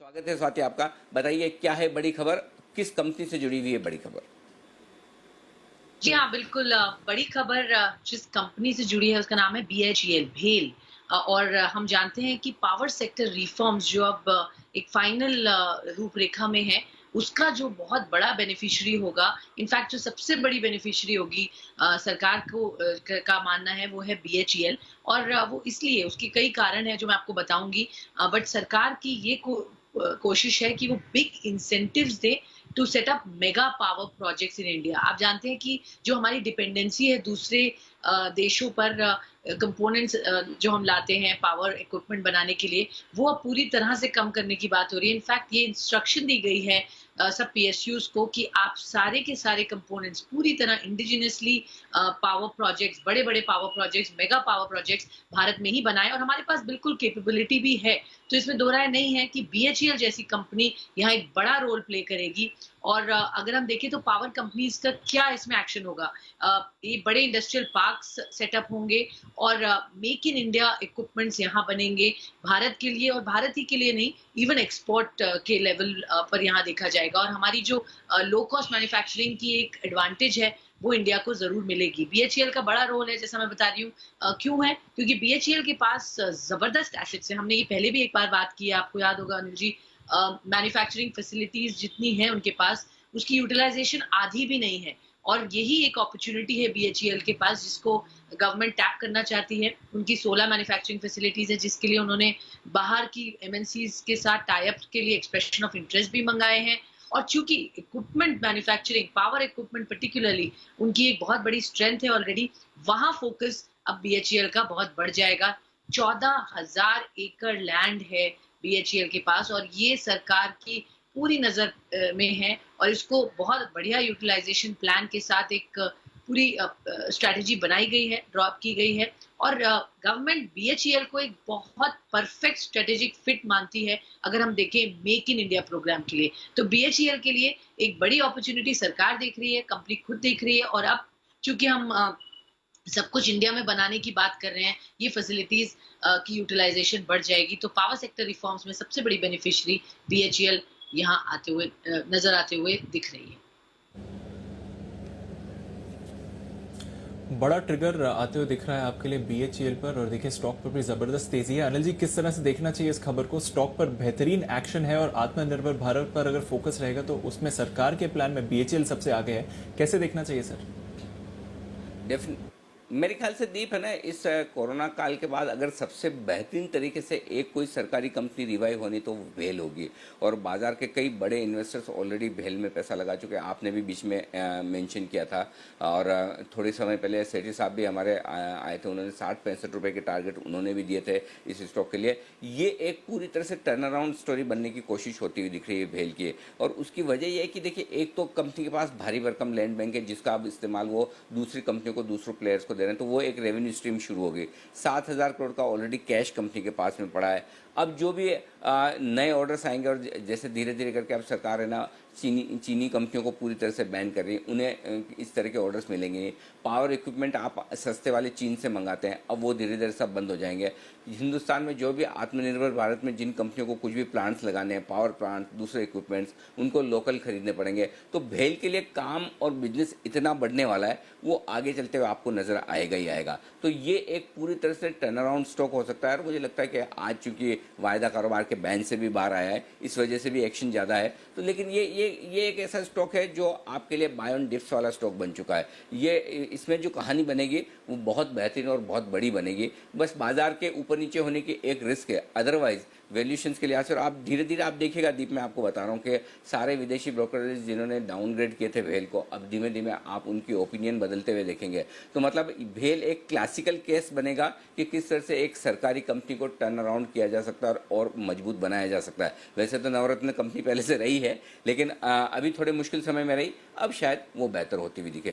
स्वागत है स्वाति आपका। बताइए क्या है बड़ी खबर, किस कंपनी से जुड़ी हुई है बड़ी खबर? जी हाँ, बिल्कुल बड़ी खबर जिस कंपनी से जुड़ी है उसका नाम है बीएचईएल भेल। और हम जानते हैं कि पावर सेक्टर रिफॉर्म्स जो अब एक फाइनल रूपरेखा में है, उसका जो बहुत बड़ा बेनिफिशियरी होगा, इनफैक्ट जो सबसे बड़ी बेनिफिशियरी होगी सरकार को का मानना है वो है बीएचईएल। और वो इसलिए उसके कई कारण हैं जो मैं आपको बताऊंगी। बट सरकार की ये कोशिश है कि वो बिग इंसेंटिव्स दे to set up mega power projects in India. आप जानते हैं कि जो हमारी डिपेंडेंसी है दूसरे देशों पर कंपोनेंट्स जो हम लाते हैं पावर इक्विपमेंट बनाने के लिए, वो अब पूरी तरह से कम करने की बात हो रही है। इनफैक्ट ये इंस्ट्रक्शन दी गई है सब पीएसयूज को कि आप सारे के सारे कंपोनेंट्स पूरी तरह इंडिजिनियसली पावर प्रोजेक्ट्स, बड़े बड़े power projects, mega power projects Bharat में ही बनाए। और हमारे पास बिल्कुल कैपेबिलिटी भी है, तो इसमें दो राय नहीं है कि बीएचईएल जैसी कंपनी यहाँ एक बड़ा रोल प्ले करेगी। और अगर हम देखें तो पावर कंपनीज का क्या इसमें एक्शन होगा, ये बड़े इंडस्ट्रियल पार्क्स सेटअप होंगे और मेक इन इंडिया इक्विपमेंट्स यहाँ बनेंगे भारत के लिए, और भारत ही के लिए नहीं, इवन एक्सपोर्ट के लेवल पर यहाँ देखा जाएगा। और हमारी जो लो कॉस्ट मैन्युफैक्चरिंग की एक एडवांटेज है वो इंडिया को जरूर मिलेगी। बीएचईएल का बड़ा रोल है, जैसा मैं बता रही हूँ। क्यों है? क्योंकि बीएचईएल के पास जबरदस्त एसेट्स है। हमने ये पहले भी एक बार बात की है, आपको याद होगा अनिल जी। मैन्युफैक्चरिंग फैसिलिटीज जितनी है उनके पास, उसकी यूटिलाइजेशन आधी भी नहीं है। और यही एक अपॉर्चुनिटी है बीएचईएल के पास जिसको गवर्नमेंट टैप करना चाहती है। उनकी 16 मैन्युफैक्चरिंग फैसिलिटीज है जिसके लिए उन्होंने बाहर की एमएनसीज के साथ टाई अप के लिए एक्सप्रेशन ऑफ इंटरेस्ट भी मंगाए हैं। और चूंकि equipment manufacturing, power equipment particularly उनकी एक बहुत बड़ी स्ट्रेंथ है ऑलरेडी, वहां फोकस अब बीएचईएल का बहुत बढ़ जाएगा। 14,000 एकड़ लैंड है बीएचईएल के पास, और ये सरकार की पूरी नजर में है। और इसको बहुत बढ़िया यूटिलाइजेशन प्लान के साथ एक पूरी स्ट्रैटेजी बनाई गई है, ड्रॉप की गई है। और गवर्नमेंट बीएचईएल को एक बहुत परफेक्ट स्ट्रेटेजिक फिट मानती है अगर हम देखें मेक इन इंडिया प्रोग्राम के लिए। तो बीएचईएल के लिए एक बड़ी अपॉर्चुनिटी सरकार देख रही है, कंपनी खुद देख रही है। और अब चूंकि हम सब कुछ इंडिया में बनाने की बात कर रहे हैं, ये फैसिलिटीज की यूटिलाइजेशन बढ़ जाएगी। तो पावर सेक्टर रिफॉर्म्स में सबसे बड़ी बेनिफिशियरी बीएचईएल यहाँ आते हुए नजर आते हुए दिख रही है। बड़ा ट्रिगर आते हुए दिख रहा है आपके लिए बीएचईएल पर, और देखिए स्टॉक पर भी जबरदस्त तेजी है। अनिल जी, किस तरह से देखना चाहिए इस खबर को? स्टॉक पर बेहतरीन एक्शन है और आत्मनिर्भर भारत पर अगर फोकस रहेगा तो उसमें सरकार के प्लान में बीएचईएल सबसे आगे है। कैसे देखना चाहिए सर? मेरे ख्याल से दीप है ना, इस कोरोना काल के बाद अगर सबसे बेहतरीन तरीके से एक कोई सरकारी कंपनी रिवाइव होनी तो वो भेल होगी। और बाजार के कई बड़े इन्वेस्टर्स ऑलरेडी भेल में पैसा लगा चुके हैं। आपने भी बीच में मेंशन किया था, और थोड़े समय पहले सेठी साहब भी हमारे आए थे, उन्होंने 60-65 रुपये के टारगेट उन्होंने भी दिए थे इस स्टॉक के लिए। ये एक पूरी तरह से टर्न अराउंड स्टोरी बनने की कोशिश होती हुई दिख रही है भेल की। और उसकी वजह यह है कि देखिए, एक तो कंपनी के पास भारी भरकम लैंड बैंक है जिसका अब इस्तेमाल वो दूसरी कंपनियों को, दूसरों प्लेयर्स को दे रहे हैं, तो वो एक रेवेन्यू स्ट्रीम शुरू हो गई। 7,000 करोड़ का ऑलरेडी कैश कंपनी के पास में पड़ा है। अब जो भी नए ऑर्डर्स आएंगे, और जैसे धीरे धीरे करके अब सरकार है ना चीनी कंपनियों को पूरी तरह से बैन कर रही है, उन्हें इस तरह के ऑर्डर्स मिलेंगे। पावर इक्विपमेंट आप सस्ते वाले चीन से मंगाते हैं, अब वो धीरे धीरे सब बंद हो जाएंगे। हिंदुस्तान में जो भी आत्मनिर्भर भारत में जिन कंपनियों को कुछ भी प्लांट्स लगाने हैं, पावर प्लांट, दूसरे इक्विपमेंट्स, उनको लोकल खरीदने पड़ेंगे। तो भेल के लिए काम और बिजनेस इतना बढ़ने वाला है, वो आगे चलते हुए आपको नजर आएगा ही आएगा। तो ये एक पूरी तरह से टर्न अराउंड स्टॉक हो सकता है। और मुझे लगता है कि आज चूंकि वायदा कारोबार के बैन से भी बाहर आया है, इस वजह से भी एक्शन ज़्यादा है। तो लेकिन ये एक ऐसा स्टॉक है जो आपके लिए बाय ऑन डिप्स वाला स्टॉक बन चुका है। ये इसमें जो कहानी बनेगी वो बहुत बेहतरीन और बहुत बड़ी बनेगी। बस बाजार के ऊपर नीचे होने की एक रिस्क है, अदरवाइज वैल्यूएशंस के लिहाज से। और आप धीरे धीरे आप देखिएगा दीप, मैं आपको बता रहा हूँ कि सारे विदेशी ब्रोकरेज जिन्होंने डाउनग्रेड किए थे भेल को, अब धीमे धीमे आप उनकी ओपिनियन बदलते हुए देखेंगे। तो मतलब भेल एक क्लासिकल केस बनेगा कि किस तरह से एक सरकारी कंपनी को टर्न अराउंड किया जा सकता है और मजबूत बनाया जा सकता है। वैसे तो नवरत्न कंपनी पहले से रही है, लेकिन अभी थोड़े मुश्किल समय में रही, अब शायद वो बेहतर होती हुई दिखे।